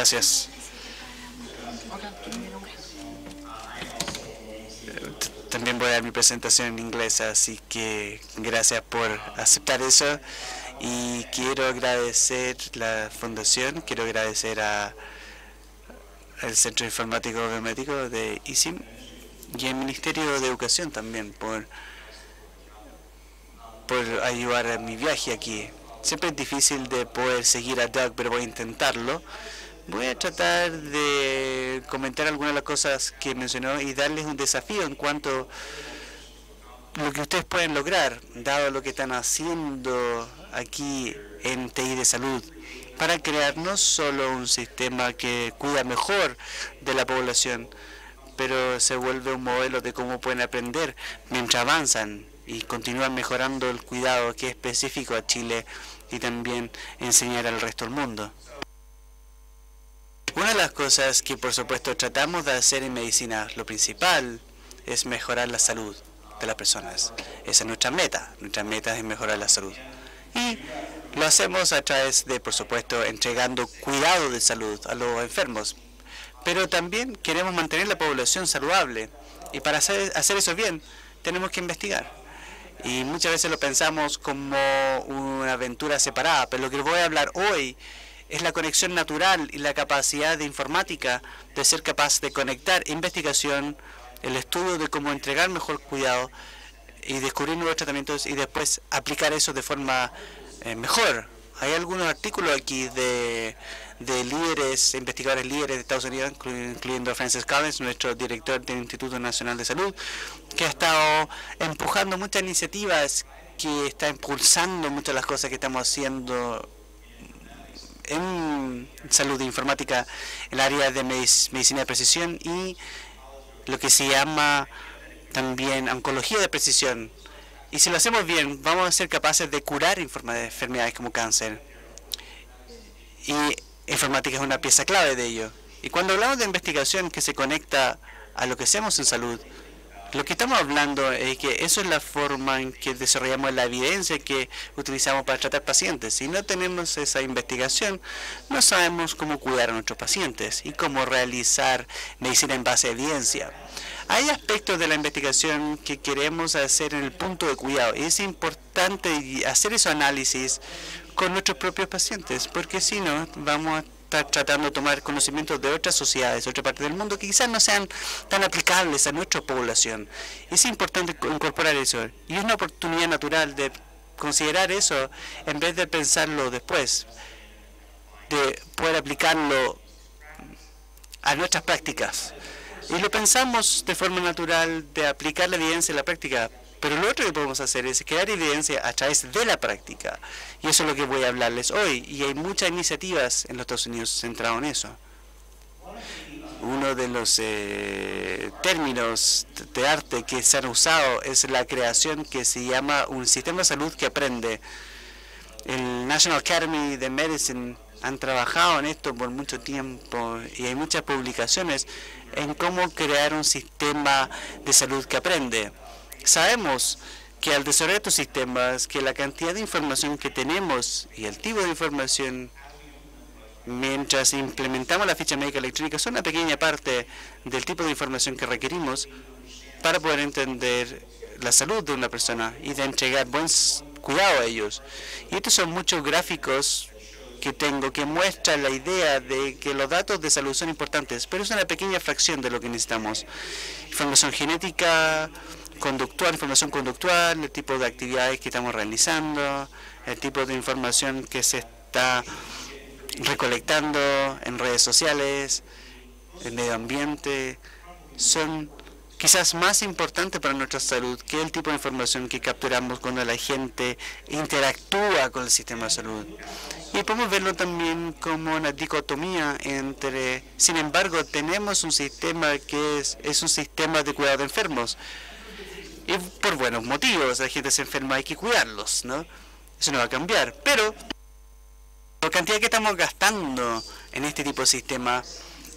Gracias. También voy a dar mi presentación en inglés, así que gracias por aceptar eso. Y quiero agradecer la fundación, quiero agradecer al Centro Informático Biomédico de ISIM y el Ministerio de Educación también por ayudar a mi viaje aquí. Siempre es difícil de poder seguir a Doug, pero voy a intentarlo. Voy a tratar de comentar algunas de las cosas que mencionó y darles un desafío en cuanto a lo que ustedes pueden lograr, dado lo que están haciendo aquí en TI de salud, para crear no solo un sistema que cuida mejor de la población, pero se vuelve un modelo de cómo pueden aprender mientras avanzan y continúan mejorando el cuidado que es específico a Chile y también enseñar al resto del mundo. Una de las cosas que por supuesto tratamos de hacer en medicina, lo principal es mejorar la salud de las personas. Esa es nuestra meta es mejorar la salud. Y lo hacemos a través de, por supuesto, entregando cuidado de salud a los enfermos. Pero también queremos mantener la población saludable. Y para hacer eso bien, tenemos que investigar. Y muchas veces lo pensamos como una aventura separada, pero lo que voy a hablar hoy es la conexión natural y la capacidad de informática de ser capaz de conectar investigación, el estudio de cómo entregar mejor cuidado y descubrir nuevos tratamientos y después aplicar eso de forma mejor. Hay algunos artículos aquí de líderes, investigadores líderes de Estados Unidos, incluyendo Francis Collins, nuestro director del Instituto Nacional de Salud, que ha estado empujando muchas iniciativas, que está impulsando muchas de las cosas que estamos haciendo en salud e informática, el área de medicina de precisión y lo que se llama también oncología de precisión. Y si lo hacemos bien, vamos a ser capaces de curar enfermedades como cáncer. Y informática es una pieza clave de ello. Y cuando hablamos de investigación que se conecta a lo que hacemos en salud, lo que estamos hablando es que eso es la forma en que desarrollamos la evidencia que utilizamos para tratar pacientes. Si no tenemos esa investigación, no sabemos cómo cuidar a nuestros pacientes y cómo realizar medicina en base a evidencia. Hay aspectos de la investigación que queremos hacer en el punto de cuidado y es importante hacer ese análisis con nuestros propios pacientes, porque si no, vamos a estar tratando de tomar conocimientos de otras sociedades, de otra parte del mundo, que quizás no sean tan aplicables a nuestra población. Es importante incorporar eso y es una oportunidad natural de considerar eso en vez de pensarlo después, de poder aplicarlo a nuestras prácticas. Y lo pensamos de forma natural de aplicar la evidencia en la práctica, pero lo otro que podemos hacer es crear evidencia a través de la práctica. Y eso es lo que voy a hablarles hoy. Y hay muchas iniciativas en los Estados Unidos centradas en eso. Uno de los términos de arte que se han usado es la creación que se llama un sistema de salud que aprende. El National Academy of Medicine han trabajado en esto por mucho tiempo y hay muchas publicaciones en cómo crear un sistema de salud que aprende. Sabemos que al desarrollar estos sistemas, que la cantidad de información que tenemos y el tipo de información, mientras implementamos la ficha médica electrónica, son una pequeña parte del tipo de información que requerimos para poder entender la salud de una persona y de entregar buen cuidado a ellos. Y estos son muchos gráficos que tengo que muestran la idea de que los datos de salud son importantes, pero es una pequeña fracción de lo que necesitamos. Información genética, información conductual, el tipo de actividades que estamos realizando, el tipo de información que se está recolectando en redes sociales, el medio ambiente, son quizás más importantes para nuestra salud que el tipo de información que capturamos cuando la gente interactúa con el sistema de salud. Y podemos verlo también como una dicotomía entre, sin embargo, tenemos un sistema que es un sistema de cuidado de enfermos. Y por buenos motivos, la gente se enferma, hay que cuidarlos, ¿no? Eso no va a cambiar. Pero la cantidad que estamos gastando en este tipo de sistema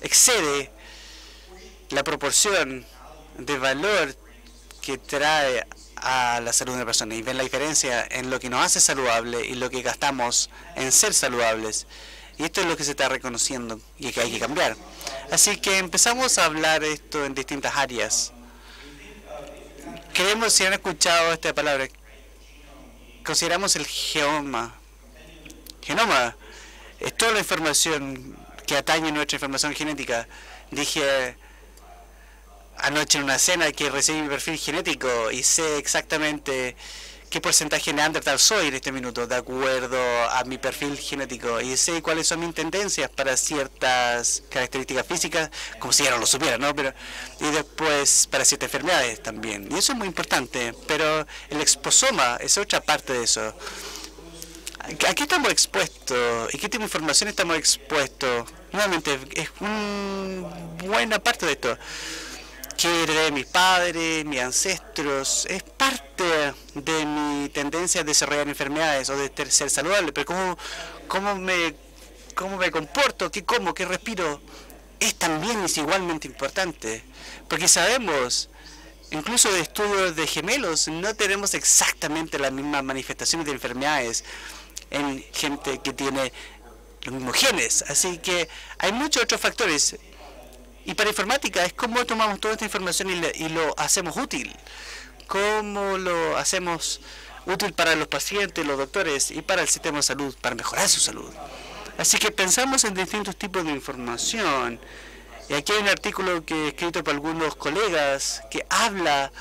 excede la proporción de valor que trae a la salud de una persona. Y ven la diferencia en lo que nos hace saludable y lo que gastamos en ser saludables. Y esto es lo que se está reconociendo y que hay que cambiar. Así que empezamos a hablar esto en distintas áreas. Queremos, si han escuchado esta palabra, consideramos el genoma. Genoma es toda la información que atañe nuestra información genética. Dije anoche en una cena que recibí mi perfil genético y sé exactamente qué porcentaje neandertal soy en este minuto, de acuerdo a mi perfil genético. Y sé cuáles son mis tendencias para ciertas características físicas, como si ya no lo supiera, ¿no? Y después para ciertas enfermedades también. Y eso es muy importante. Pero el exposoma es otra parte de eso. ¿A qué estamos expuestos? ¿Y qué tipo de información estamos expuestos? Nuevamente, es una buena parte de esto. Que heredé de mis padres, mis ancestros, es parte de mi tendencia a desarrollar enfermedades o de ser saludable, pero cómo me comporto, qué como, qué respiro, es igualmente importante, porque sabemos, incluso de estudios de gemelos, no tenemos exactamente las mismas manifestaciones de enfermedades en gente que tiene los mismos genes, así que hay muchos otros factores. Y para informática es cómo tomamos toda esta información y lo hacemos útil. Cómo lo hacemos útil para los pacientes, los doctores y para el sistema de salud, para mejorar su salud. Así que pensamos en distintos tipos de información. Y aquí hay un artículo que he escrito por algunos colegas que habla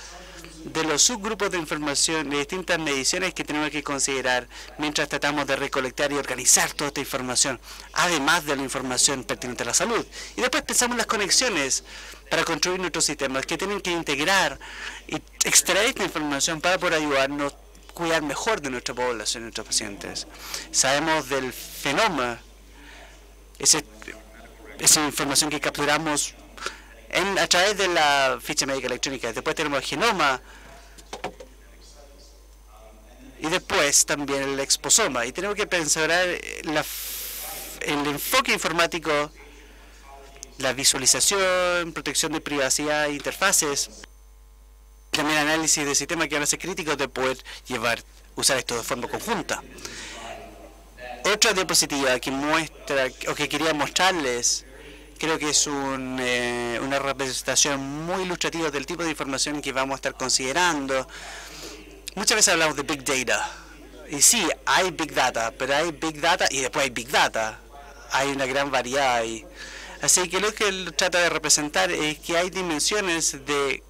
de los subgrupos de información, de distintas mediciones que tenemos que considerar mientras tratamos de recolectar y organizar toda esta información, además de la información pertinente a la salud. Y después pensamos en las conexiones para construir nuestros sistemas que tienen que integrar y extraer esta información para poder ayudarnos a cuidar mejor de nuestra población, de nuestros pacientes. Sabemos del fenómeno, esa información que capturamos a través de la ficha médica electrónica. Después tenemos el genoma y después también el exposoma. Y tenemos que pensar el enfoque informático, la visualización, protección de privacidad, interfaces, también análisis de sistemas que van a ser críticos de poder usar esto de forma conjunta. Otra diapositiva que muestra, o que quería mostrarles, creo que es una representación muy ilustrativa del tipo de información que vamos a estar considerando. Muchas veces hablamos de Big Data. Y sí, hay Big Data, pero hay Big Data y después hay Big Data. Hay una gran variedad ahí. Así que lo que él trata de representar es que hay dimensiones de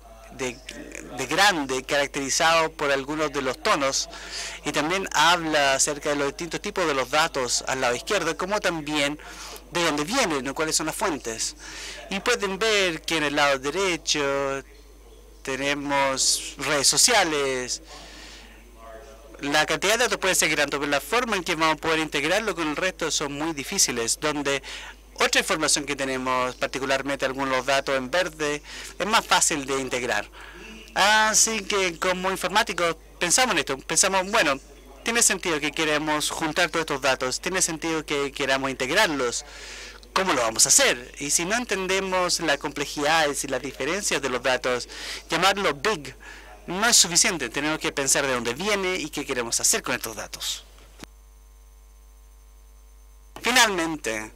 grande caracterizado por algunos de los tonos, y también habla acerca de los distintos tipos de los datos al lado izquierdo, como también de dónde vienen o cuáles son las fuentes. Y pueden ver que en el lado derecho tenemos redes sociales. La cantidad de datos puede ser grande, pero la forma en que vamos a poder integrarlo con el resto son muy difíciles, donde otra información que tenemos, particularmente algunos de los datos en verde, es más fácil de integrar. Así que como informáticos pensamos en esto, pensamos, bueno, tiene sentido que queremos juntar todos estos datos, tiene sentido que queramos integrarlos. ¿Cómo lo vamos a hacer? Y si no entendemos las complejidades y las diferencias de los datos, llamarlo big no es suficiente. Tenemos que pensar de dónde viene y qué queremos hacer con estos datos. Finalmente,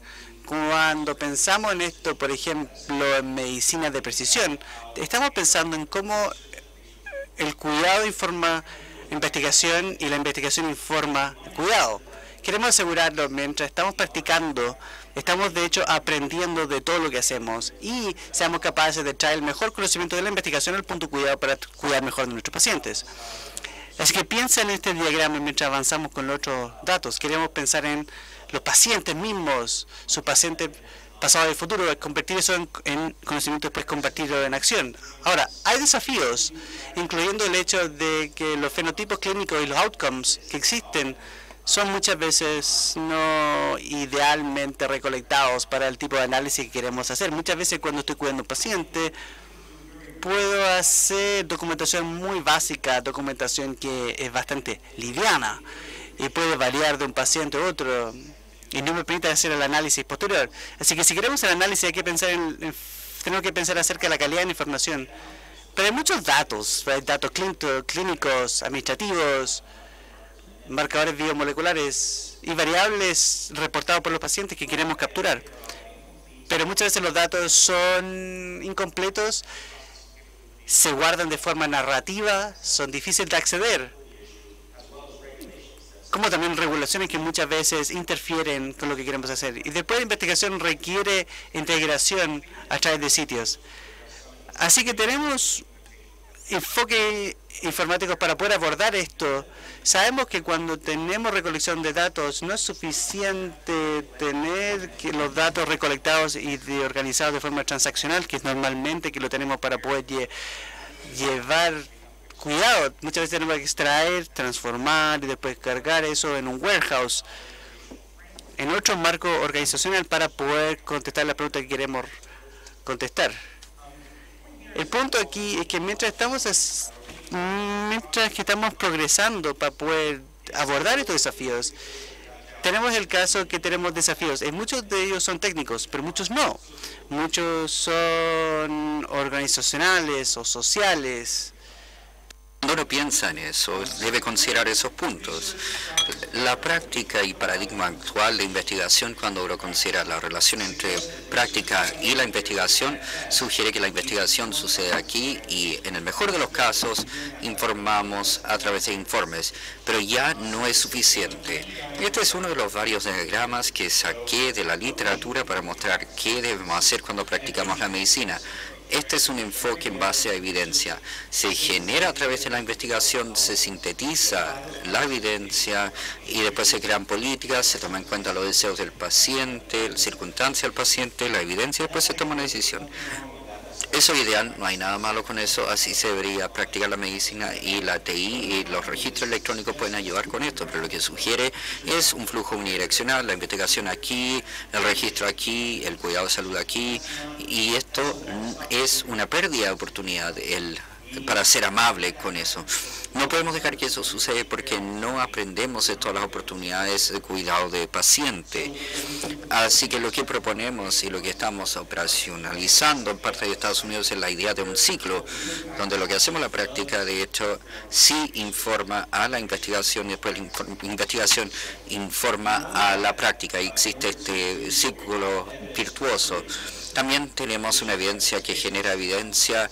cuando pensamos en esto, por ejemplo, en medicina de precisión, estamos pensando en cómo el cuidado informa investigación y la investigación informa el cuidado. Queremos asegurarlo mientras estamos practicando, estamos de hecho aprendiendo de todo lo que hacemos y seamos capaces de traer el mejor conocimiento de la investigación al punto de cuidado para cuidar mejor de nuestros pacientes. Así que piensa en este diagrama mientras avanzamos con los otros datos. Queremos pensar en los pacientes mismos, sus pacientes pasado y futuro, convertir eso en conocimiento y después convertirlo en acción. Ahora, hay desafíos, incluyendo el hecho de que los fenotipos clínicos y los outcomes que existen son muchas veces no idealmente recolectados para el tipo de análisis que queremos hacer. Muchas veces cuando estoy cuidando a un paciente, puedo hacer documentación muy básica, documentación que es bastante liviana y puede variar de un paciente a otro y no me permite hacer el análisis posterior. Así que si queremos el análisis hay que pensar tenemos que pensar acerca de la calidad de la información. Pero hay muchos datos, hay datos clínicos, administrativos, marcadores biomoleculares, y variables reportados por los pacientes que queremos capturar. Pero muchas veces los datos son incompletos, se guardan de forma narrativa, son difíciles de acceder, como también regulaciones que muchas veces interfieren con lo que queremos hacer. Y después la investigación requiere integración a través de sitios. Así que tenemos enfoque informáticos para poder abordar esto. Sabemos que cuando tenemos recolección de datos no es suficiente tener los datos recolectados y organizados de forma transaccional, que es normalmente que lo tenemos para poder llevar cuidado. Muchas veces tenemos que extraer, transformar y después cargar eso en un warehouse, en otro marco organizacional para poder contestar la pregunta que queremos contestar. El punto aquí es que mientras que estamos progresando para poder abordar estos desafíos, tenemos el caso que tenemos desafíos. Y muchos de ellos son técnicos, pero muchos no. Muchos son organizacionales o sociales. Cuando uno piensa en eso, debe considerar esos puntos. La práctica y paradigma actual de investigación, cuando uno considera la relación entre práctica y la investigación, sugiere que la investigación sucede aquí y, en el mejor de los casos, informamos a través de informes, pero ya no es suficiente. Este es uno de los varios diagramas que saqué de la literatura para mostrar qué debemos hacer cuando practicamos la medicina. Este es un enfoque en base a evidencia. Se genera a través de la investigación, se sintetiza la evidencia y después se crean políticas, se toman en cuenta los deseos del paciente, la circunstancia del paciente, la evidencia y después se toma una decisión. Eso es ideal, no hay nada malo con eso, así se debería practicar la medicina y la TI y los registros electrónicos pueden ayudar con esto, pero lo que sugiere es un flujo unidireccional, la investigación aquí, el registro aquí, el cuidado de salud aquí, y esto es una pérdida de oportunidad para ser amable con eso. No podemos dejar que eso suceda porque no aprendemos de todas las oportunidades de cuidado de paciente. Así que lo que proponemos y lo que estamos operacionalizando en parte de Estados Unidos es la idea de un ciclo, donde lo que hacemos en la práctica, de hecho, sí informa a la investigación y después la investigación informa a la práctica y existe este círculo virtuoso. También tenemos una evidencia que genera evidencia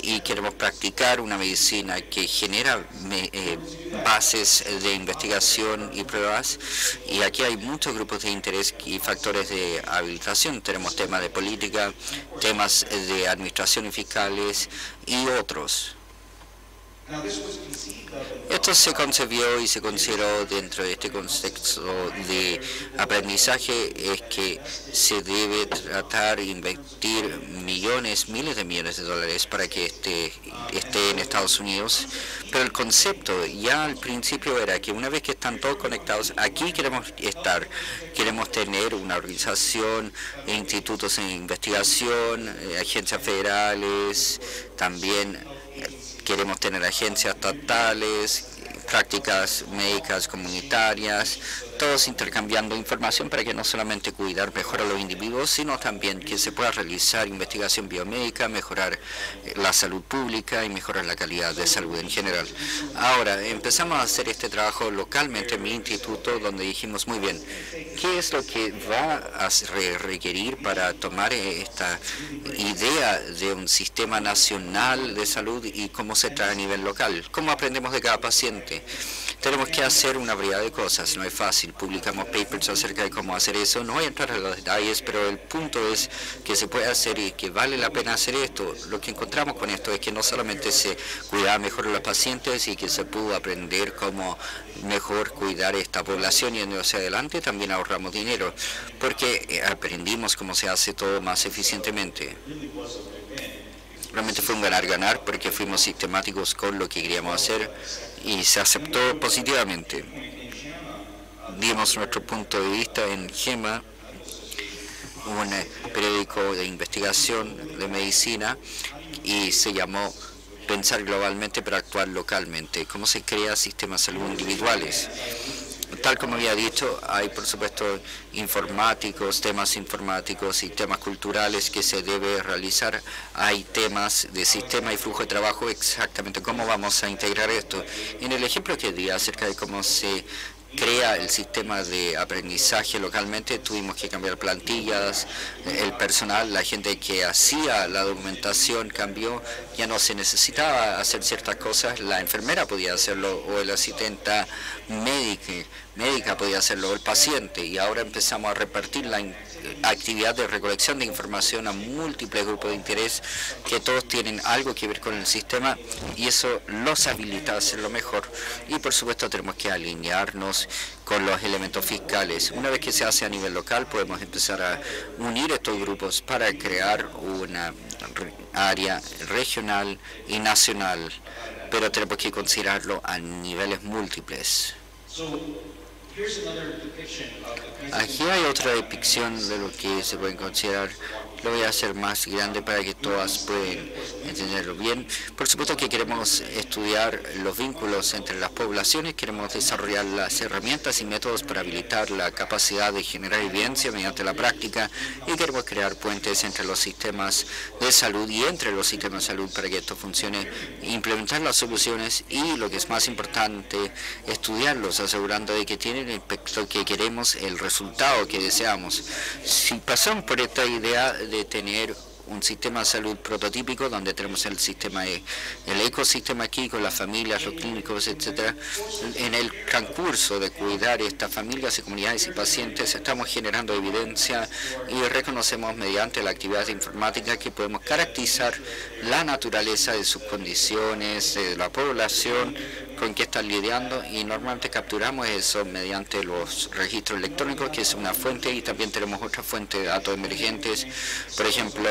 y queremos practicar una medicina que genera bases de investigación y pruebas. Y aquí hay muchos grupos de interés y factores de habilitación. Tenemos temas de política, temas de administración y fiscales y otros. Esto se concebió y se consideró dentro de este contexto de aprendizaje, es que se debe tratar de invertir millones, miles de millones de dólares para que esté en Estados Unidos, pero el concepto ya al principio era que una vez que están todos conectados, aquí queremos estar, queremos tener una organización, institutos de investigación, agencias federales, también queremos tener agencias estatales, prácticas médicas comunitarias, todos intercambiando información para que no solamente cuidar mejor a los individuos, sino también que se pueda realizar investigación biomédica, mejorar la salud pública y mejorar la calidad de salud en general. Ahora, empezamos a hacer este trabajo localmente en mi instituto, donde dijimos, muy bien, ¿qué es lo que va a requerir para tomar esta idea de un sistema nacional de salud y cómo se trae a nivel local? ¿Cómo aprendemos de cada paciente? Tenemos que hacer una variedad de cosas, no es fácil. Publicamos papers acerca de cómo hacer eso. No voy a entrar en los detalles, pero el punto es que se puede hacer y que vale la pena hacer esto. Lo que encontramos con esto es que no solamente se cuidaba mejor a los pacientes y que se pudo aprender cómo mejor cuidar esta población y hacia adelante, también ahorramos dinero, porque aprendimos cómo se hace todo más eficientemente. Realmente fue un ganar-ganar porque fuimos sistemáticos con lo que queríamos hacer y se aceptó positivamente. Dimos nuestro punto de vista en GEMA, un periódico de investigación de medicina, y se llamó Pensar globalmente para actuar localmente. ¿Cómo se crea sistemas de salud individuales? Tal como había dicho, hay por supuesto temas informáticos y temas culturales que se debe realizar. Hay temas de sistema y flujo de trabajo, exactamente cómo vamos a integrar esto. En el ejemplo que di acerca de cómo se crea el sistema de aprendizaje localmente, tuvimos que cambiar plantillas, el personal, la gente que hacía la documentación cambió, ya no se necesitaba hacer ciertas cosas, la enfermera podía hacerlo o el asistente médica podía hacerlo, o el paciente, y ahora empezamos a repartir la actividad de recolección de información a múltiples grupos de interés que todos tienen algo que ver con el sistema, y eso los habilita a hacerlo mejor. Y por supuesto tenemos que alinearnos con los elementos fiscales. Una vez que se hace a nivel local, podemos empezar a unir estos grupos para crear una área regional y nacional, pero tenemos que considerarlo a niveles múltiples. Aquí hay otra depicción de lo que se puede considerar. Lo voy a hacer más grande para que todas puedan entenderlo bien. Por supuesto que queremos estudiar los vínculos entre las poblaciones, queremos desarrollar las herramientas y métodos para habilitar la capacidad de generar evidencia mediante la práctica, y queremos crear puentes entre los sistemas de salud y entre los sistemas de salud para que esto funcione, implementar las soluciones y, lo que es más importante, estudiarlos, asegurando de que tienen el efecto que queremos, el resultado que deseamos. Si pasamos por esta idea de tener un sistema de salud prototípico, donde tenemos el ecosistema aquí con las familias, los clínicos, etcétera, en el transcurso de cuidar estas familias y comunidades y pacientes, estamos generando evidencia y reconocemos mediante la actividad informática que podemos caracterizar la naturaleza de sus condiciones, de la población con que están lidiando, y normalmente capturamos eso mediante los registros electrónicos, que es una fuente, y también tenemos otra fuente de datos emergentes, por ejemplo,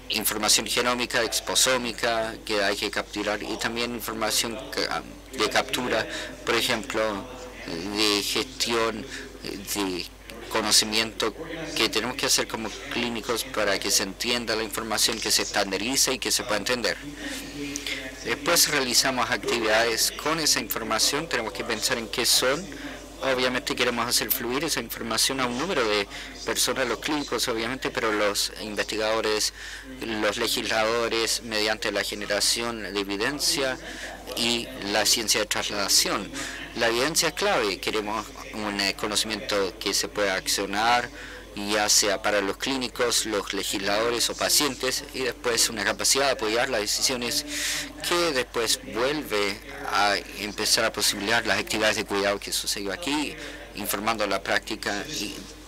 información genómica, exposómica, que hay que capturar, y también información de captura, por ejemplo, de gestión, de conocimiento que tenemos que hacer como clínicos para que se entienda la información, que se estandarice y que se pueda entender. Después realizamos actividades con esa información, tenemos que pensar en qué son. Obviamente queremos hacer fluir esa información a un número de personas, los clínicos obviamente, pero los investigadores, los legisladores, mediante la generación de evidencia y la ciencia de trasladación. La evidencia es clave, queremos un conocimiento que se pueda accionar, ya sea para los clínicos, los legisladores o pacientes, y después una capacidad de apoyar las decisiones que después vuelve a empezar a posibilitar las actividades de cuidado que sucedió aquí, informando la práctica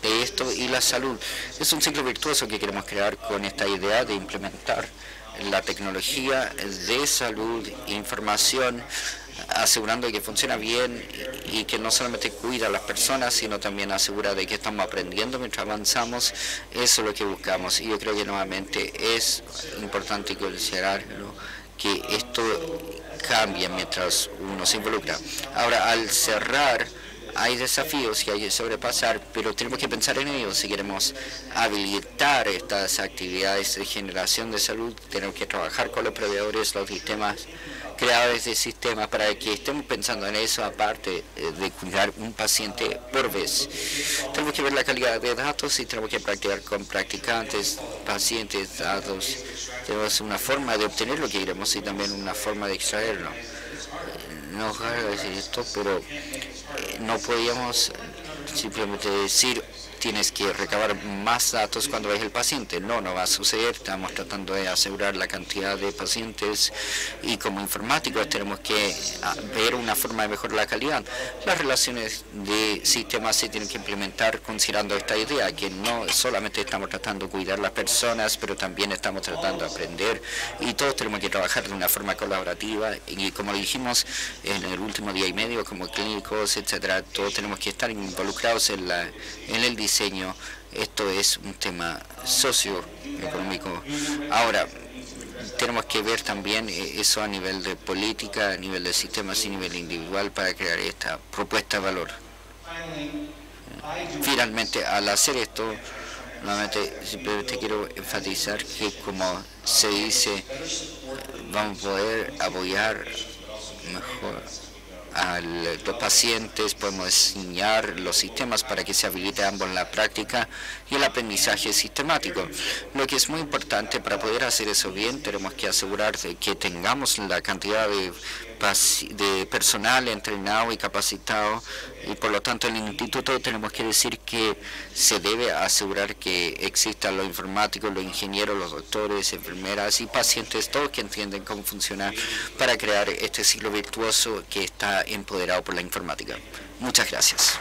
de esto y la salud. Es un ciclo virtuoso que queremos crear con esta idea de implementar la tecnología de salud e información, asegurando que funciona bien y que no solamente cuida a las personas, sino también asegura de que estamos aprendiendo mientras avanzamos. Eso es lo que buscamos, y yo creo que nuevamente es importante considerarlo, que esto cambia mientras uno se involucra. Ahora, al cerrar, hay desafíos que hay que sobrepasar, pero tenemos que pensar en ellos. Si queremos habilitar estas actividades de generación de salud, tenemos que trabajar con los proveedores, los sistemas, creadores de sistemas, para que estemos pensando en eso, aparte de cuidar un paciente por vez. Tenemos que ver la calidad de datos y tenemos que practicar con practicantes, pacientes, datos. Tenemos una forma de obtener lo que queremos y también una forma de extraerlo. No es raro decir esto, pero no podíamos simplemente decir tienes que recabar más datos cuando ves el paciente. No va a suceder. Estamos tratando de asegurar la cantidad de pacientes, y como informáticos tenemos que ver una forma de mejorar la calidad. Las relaciones de sistemas se tienen que implementar considerando esta idea, que no solamente estamos tratando de cuidar a las personas, pero también estamos tratando de aprender, y todos tenemos que trabajar de una forma colaborativa, y como dijimos en el último día y medio, como clínicos, etcétera, todos tenemos que estar involucrados en el diseño. Esto es un tema socioeconómico. Ahora, tenemos que ver también eso a nivel de política, a nivel de sistemas y a nivel individual para crear esta propuesta de valor. Finalmente, al hacer esto, nuevamente simplemente quiero enfatizar que, como se dice, vamos a poder apoyar mejor a los pacientes, podemos diseñar los sistemas para que se habilite ambos en la práctica y el aprendizaje sistemático. Lo que es muy importante para poder hacer eso bien, tenemos que asegurar de que tengamos la cantidad de de personal entrenado y capacitado, y por lo tanto en el instituto tenemos que decir que se debe asegurar que existan los informáticos, los ingenieros, los doctores, enfermeras y pacientes, todos que entienden cómo funciona para crear este ciclo virtuoso que está empoderado por la informática. Muchas gracias.